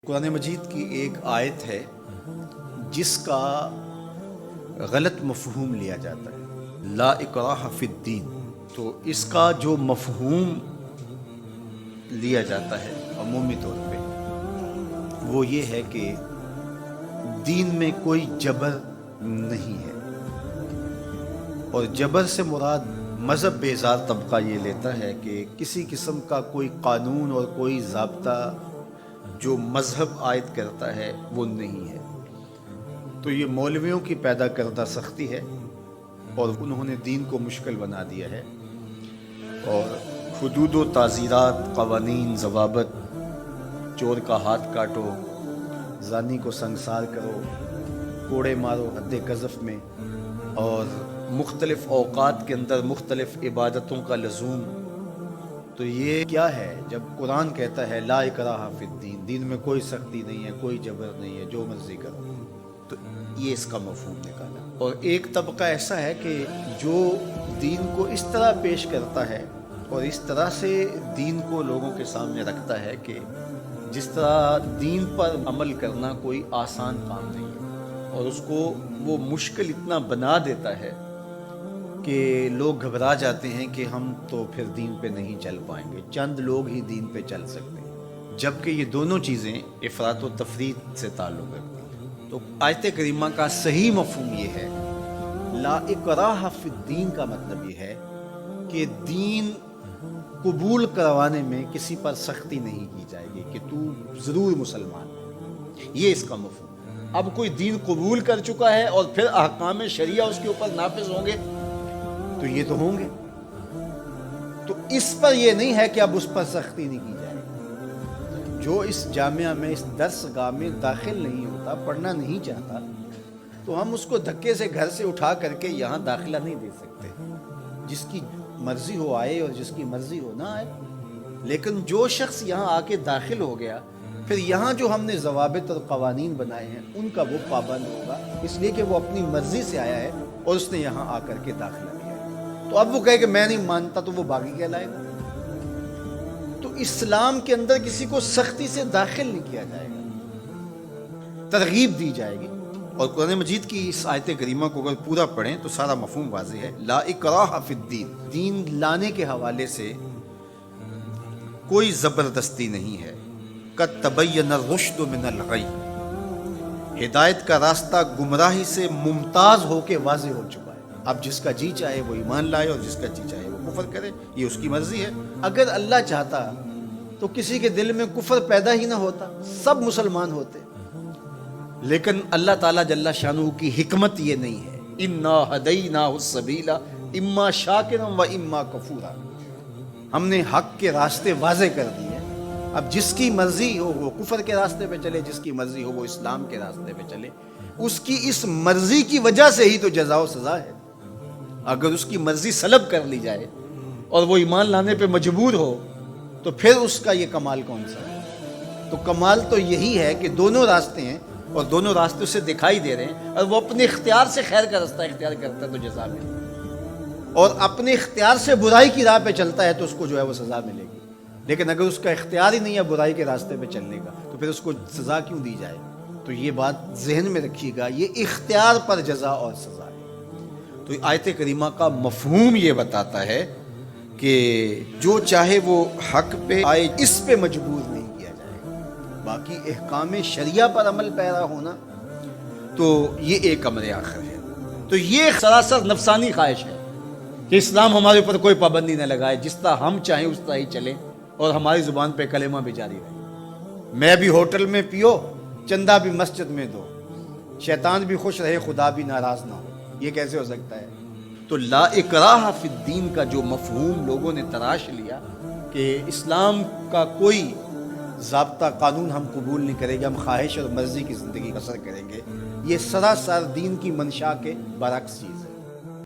قرآن مجید کی ایک آیت ہے جس کا غلط مفہوم لیا جاتا ہے، لا اکراہ فی الدین۔ تو اس کا جو مفہوم لیا جاتا ہے عمومی طور پہ وہ یہ ہے کہ دین میں کوئی جبر نہیں ہے، اور جبر سے مراد مذہب بیزار طبقہ یہ لیتا ہے کہ کسی قسم کا کوئی قانون اور کوئی ضابطہ جو مذہب عائد کرتا ہے وہ نہیں ہے۔ تو یہ مولویوں کی پیدا کردہ سختی ہے اور انہوں نے دین کو مشکل بنا دیا ہے، اور حدود و تعزیرات، قوانین، ضوابط، چور کا ہاتھ کاٹو، زانی کو سنگسار کرو، کوڑے مارو حد قذف میں، اور مختلف اوقات کے اندر مختلف عبادتوں کا لزوم۔ تو یہ کیا ہے جب قرآن کہتا ہے لا اکراہ فی الدین، دین میں کوئی سختی نہیں ہے، کوئی جبر نہیں ہے، جو مرضی کرو، تو یہ اس کا مفہوم نکالا۔ اور ایک طبقہ ایسا ہے کہ جو دین کو اس طرح پیش کرتا ہے اور اس طرح سے دین کو لوگوں کے سامنے رکھتا ہے کہ جس طرح دین پر عمل کرنا کوئی آسان کام نہیں ہے، اور اس کو وہ مشکل اتنا بنا دیتا ہے کہ لوگ گھبرا جاتے ہیں کہ ہم تو پھر دین پہ نہیں چل پائیں گے، چند لوگ ہی دین پہ چل سکتے ہیں، جبکہ یہ دونوں چیزیں افراط و تفریط سے تعلق رکھتی ہیں۔ تو آیت کریمہ کا صحیح مفہوم یہ ہے، لا اکراہ فی الدین کا مطلب یہ ہے کہ دین قبول کروانے میں کسی پر سختی نہیں کی جائے گی کہ تو ضرور مسلمان ہے، یہ اس کا مفہوم۔ اب کوئی دین قبول کر چکا ہے اور پھر احکام شریعہ اس کے اوپر نافذ ہوں گے تو یہ تو ہوں گے، تو اس پر یہ نہیں ہے کہ اب اس پر سختی نہیں کی جائے۔ جو اس جامعہ میں، اس درس گاہ میں داخل نہیں ہوتا، پڑھنا نہیں چاہتا، تو ہم اس کو دھکے سے گھر سے اٹھا کر کے یہاں داخلہ نہیں دے سکتے۔ جس کی مرضی ہو آئے اور جس کی مرضی ہو نہ آئے، لیکن جو شخص یہاں آ کے داخل ہو گیا، پھر یہاں جو ہم نے ضوابط اور قوانین بنائے ہیں ان کا وہ پابند ہوگا، اس لیے کہ وہ اپنی مرضی سے آیا ہے اور اس نے یہاں آ کر کے داخلہ لیا۔ تو اب وہ کہے کہ میں نہیں مانتا، تو وہ باغی کہلائے گا۔ تو اسلام کے اندر کسی کو سختی سے داخل نہیں کیا جائے گا، ترغیب دی جائے گی۔ اور قرآن مجید کی اس آیت کریمہ کو اگر پورا پڑھیں تو سارا مفہوم واضح ہے، لا اکراہ فی الدین، دین لانے کے حوالے سے کوئی زبردستی نہیں ہے۔ قد تبین الرشد من الغی، ہدایت کا راستہ گمراہی سے ممتاز ہو کے واضح ہو چکا ہے۔ اب جس کا جی چاہے وہ ایمان لائے اور جس کا جی چاہے وہ کفر کرے، یہ اس کی مرضی ہے۔ اگر اللہ چاہتا تو کسی کے دل میں کفر پیدا ہی نہ ہوتا، سب مسلمان ہوتے، لیکن اللہ تعالیٰ جل شانہ کی حکمت یہ نہیں ہے۔ انا ہدیناہ السبیل اما شاکرا و اما کفورا، ہم نے حق کے راستے واضح کر دیے۔ اب جس کی مرضی ہو وہ کفر کے راستے پہ چلے، جس کی مرضی ہو وہ اسلام کے راستے پہ چلے، اس کی اس مرضی کی وجہ سے ہی تو جزا و سزا ہے۔ اگر اس کی مرضی سلب کر لی جائے اور وہ ایمان لانے پہ مجبور ہو تو پھر اس کا یہ کمال کون سا ہے؟ تو کمال تو یہی ہے کہ دونوں راستے ہیں اور دونوں راستے اسے دکھائی دے رہے ہیں، اور وہ اپنے اختیار سے خیر کا راستہ اختیار کرتا ہے تو جزا ملے گی، اور اپنے اختیار سے برائی کی راہ پہ چلتا ہے تو اس کو جو ہے وہ سزا ملے گی۔ لیکن اگر اس کا اختیار ہی نہیں ہے برائی کے راستے پہ چلنے کا تو پھر اس کو سزا کیوں دی جائے؟ تو یہ بات ذہن میں رکھیے گا، یہ اختیار پر جزا اور سزا ہے۔ تو آیت کریمہ کا مفہوم یہ بتاتا ہے کہ جو چاہے وہ حق پہ آئے، اس پہ مجبور نہیں کیا جائے گا۔ باقی احکام شریعہ پر عمل پیرا ہونا تو یہ ایک امر آخر ہے۔ تو یہ سراسر نفسانی خواہش ہے کہ اسلام ہمارے اوپر کوئی پابندی نہ لگائے، جس طرح ہم چاہیں اس طرح ہی چلیں، اور ہماری زبان پہ کلمہ بھی جاری رہے۔ میں بھی ہوٹل میں پیو، چندہ بھی مسجد میں دو، شیطان بھی خوش رہے، خدا بھی ناراض نہ ہو، یہ کیسے ہو سکتا ہے؟ تو لا اکراہ فی الدین کا جو مفہوم لوگوں نے تراش لیا کہ اسلام کا کوئی ضابطہ قانون ہم قبول نہیں کریں گے، ہم خواہش اور مرضی کی زندگی بسر کریں گے، یہ سراسر دین کی منشا کے برعکس چیز ہے۔